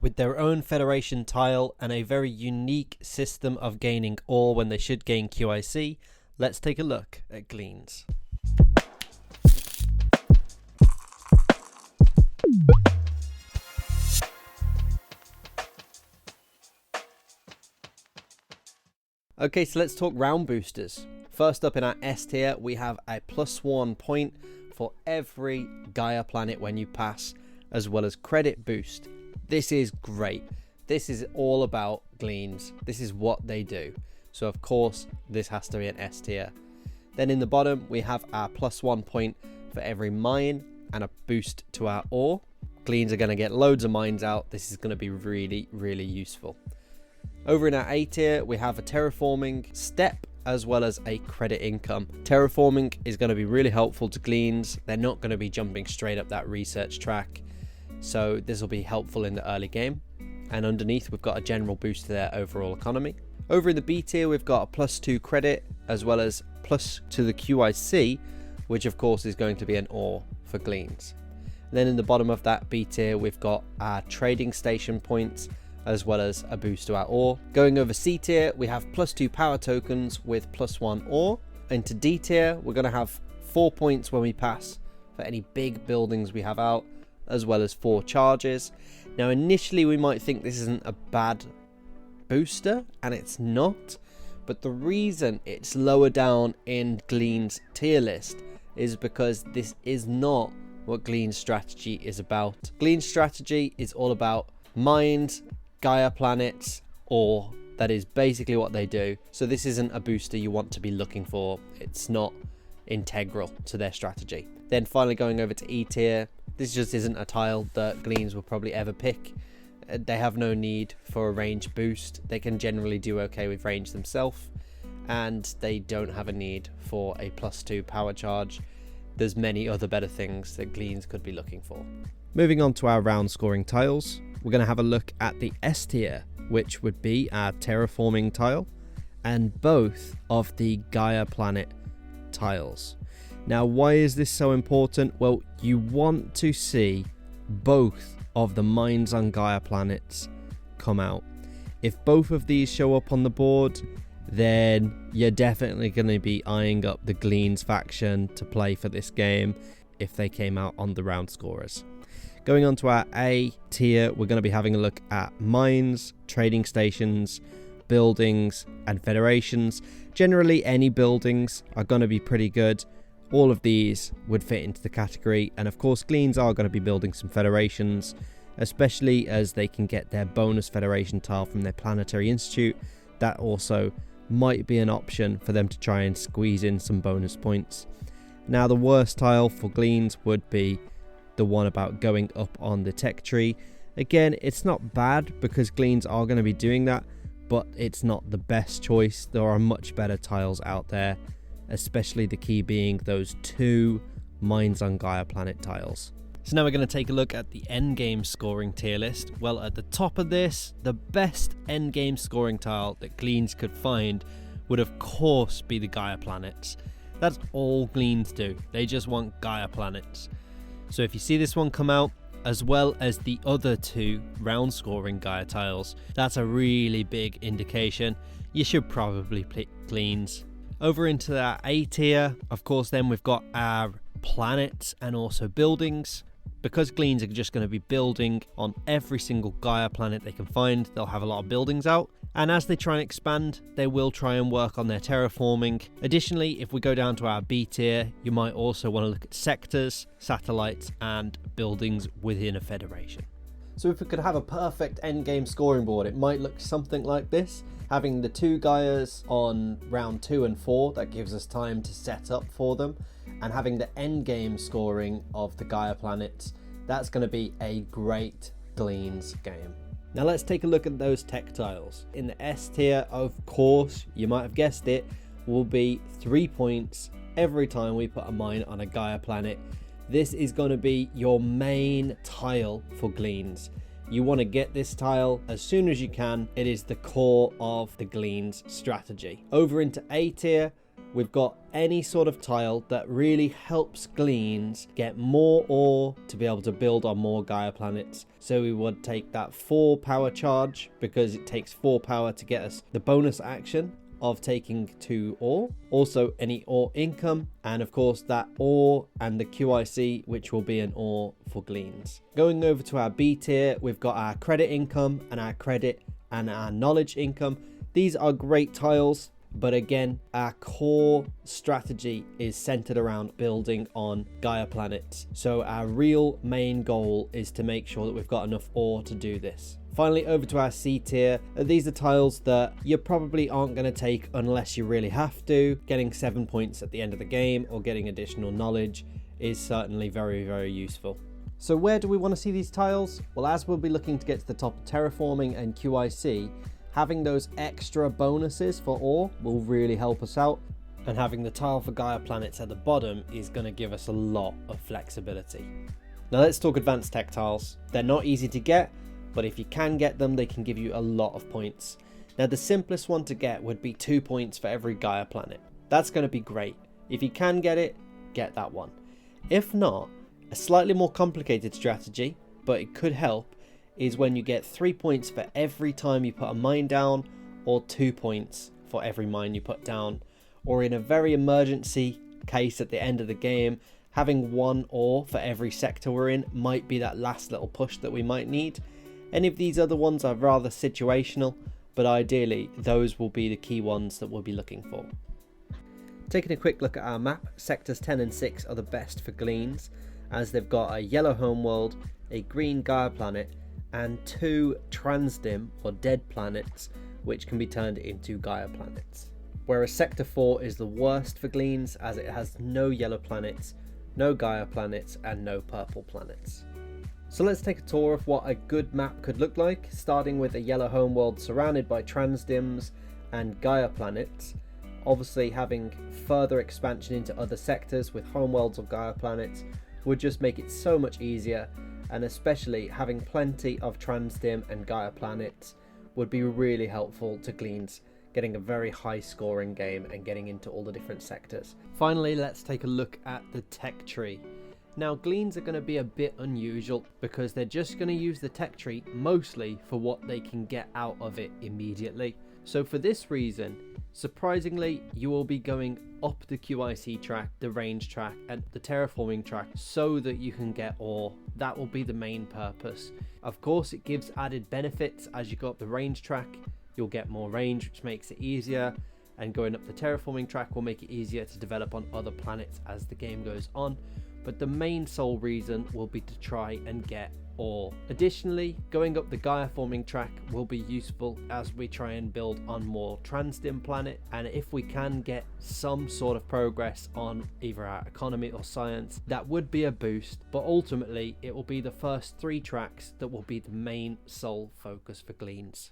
With their own Federation tile and a very unique system of gaining ore when they should gain QIC, let's take a look at Gleans. Okay, so let's talk round boosters. First up in our S tier, we have a +1 point for every Gaia planet when you pass, as well as credit boost. This is great. This is all about Gleans. This is what they do. So of course, this has to be an S tier. Then in the bottom, we have our +1 point for every mine and a boost to our ore. Gleans are going to get loads of mines out. This is going to be really, really useful. Over in our A tier, we have a terraforming step as well as a credit income. Terraforming is going to be really helpful to Gleans. They're not going to be jumping straight up that research track. So this will be helpful in the early game. And underneath, we've got a general boost to their overall economy. Over in the B tier, we've got a +2 credit as well as plus to the QIC, which of course is going to be an ore for Gleans. And then in the bottom of that B tier, we've got our trading station points as well as a boost to our ore. Going over C tier, we have +2 power tokens with +1 ore. Into D tier, we're going to have 4 points when we pass for any big buildings we have out, as well as 4 charges. Now initially we might think this isn't a bad booster, and it's not, but the reason it's lower down in Gleans tier list is because this is not what Gleans strategy is about. Gleans strategy is all about mines, Gaia planets, ore. That is basically what they do. So this isn't a booster you want to be looking for. It's not integral to their strategy. Then finally going over to E tier, this just isn't a tile that Gleans will probably ever pick. They have no need for a range boost. They can generally do okay with range themselves, and they don't have a need for a +2 power charge. There's many other better things that Gleans could be looking for. Moving on to our round scoring tiles, we're going to have a look at the S tier, which would be our terraforming tile and both of the Gaia planet tiles. Now, why is this so important? Well, you want to see both of the mines on Gaia planets come out. If both of these show up on the board, then you're definitely going to be eyeing up the Gleans faction to play for this game if they came out on the round scorers. Going on to our A tier, we're going to be having a look at mines, trading stations, buildings, and federations. Generally, any buildings are going to be pretty good. All of these would fit into the category, and of course Gleans are going to be building some federations, especially as they can get their bonus federation tile from their planetary institute. That also might be an option for them to try and squeeze in some bonus points. Now, the worst tile for Gleans would be the one about going up on the tech tree. Again, it's not bad because Gleans are going to be doing that, but it's not the best choice. There are much better tiles out there, especially the key being those 2 mines on Gaia planet tiles. So now we're going to take a look at the endgame scoring tier list. Well, at the top of this, the best endgame scoring tile that Gleans could find would of course be the Gaia planets. That's all Gleans do. They just want Gaia planets. So if you see this one come out, as well as the other 2 round scoring Gaia tiles, that's a really big indication. You should probably pick Gleans. Over into that A tier, of course, then we've got our planets and also buildings. Because Gleans are just going to be building on every single Gaia planet they can find, they'll have a lot of buildings out. And as they try and expand, they will try and work on their terraforming. Additionally, if we go down to our B tier, you might also want to look at sectors, satellites, and buildings within a federation. So if we could have a perfect endgame scoring board, it might look something like this. Having the 2 Gaias on round 2 and 4, that gives us time to set up for them. And having the endgame scoring of the Gaia planets, that's going to be a great Gleans game. Now let's take a look at those tech tiles. In the S tier, of course, you might have guessed it, will be 3 points every time we put a mine on a Gaia planet. This is going to be your main tile for Gleans. You want to get this tile as soon as you can. It is the core of the Gleans strategy. Over into A tier, we've got any sort of tile that really helps Gleans get more ore to be able to build on more Gaia planets. So we would take that 4 power charge because it takes 4 power to get us the bonus action of taking 2 ore, also any ore income, and of course that ore and the QIC, which will be an ore for Gleans. Going over to our B tier, we've got our credit income and our credit and our knowledge income. These are great tiles, but again, our core strategy is centered around building on Gaia planets. So our real main goal is to make sure that we've got enough ore to do this. Finally, over to our C tier. These are tiles that you probably aren't going to take unless you really have to. Getting 7 points at the end of the game or getting additional knowledge is certainly very, very useful. So where do we want to see these tiles? Well, as we'll be looking to get to the top of terraforming and QIC, having those extra bonuses for ore will really help us out. And having the tile for Gaia planets at the bottom is going to give us a lot of flexibility. Now let's talk advanced tech tiles. They're not easy to get, but if you can get them, they can give you a lot of points. Now the simplest one to get would be 2 points for every Gaia planet. That's going to be great. If you can get it, get that one. If not, a slightly more complicated strategy, but it could help, is when you get 3 points for every time you put a mine down, or 2 points for every mine you put down, or in a very emergency case at the end of the game, having 1 ore for every sector we're in might be that last little push that we might need. Any of these other ones are rather situational, but ideally those will be the key ones that we'll be looking for. Taking a quick look at our map, sectors 10 and 6 are the best for Gleans, as they've got a yellow homeworld, a green Gaia planet, and 2 transdim or dead planets which can be turned into Gaia planets. Whereas sector 4 is the worst for Gleans, as it has no yellow planets, no Gaia planets, and no purple planets. So let's take a tour of what a good map could look like, starting with a yellow homeworld surrounded by transdims and Gaia planets. Obviously having further expansion into other sectors with homeworlds of Gaia planets would just make it so much easier, and especially having plenty of transdim and Gaia planets would be really helpful to Gleans, getting a very high scoring game and getting into all the different sectors. Finally, let's take a look at the tech tree. Now Gleans are going to be a bit unusual because they're just going to use the tech tree mostly for what they can get out of it immediately. So for this reason, surprisingly, you will be going up the QIC track, the range track, and the terraforming track so that you can get ore. That will be the main purpose. Of course, it gives added benefits as you go up the range track. You'll get more range, which makes it easier, and going up the terraforming track will make it easier to develop on other planets as the game goes on. But the main sole reason will be to try and get ore. Additionally, going up the Gaiaforming track will be useful as we try and build on more transdim planet, and if we can get some sort of progress on either our economy or science, that would be a boost. But ultimately it will be the first 3 tracks that will be the main sole focus for Gleans.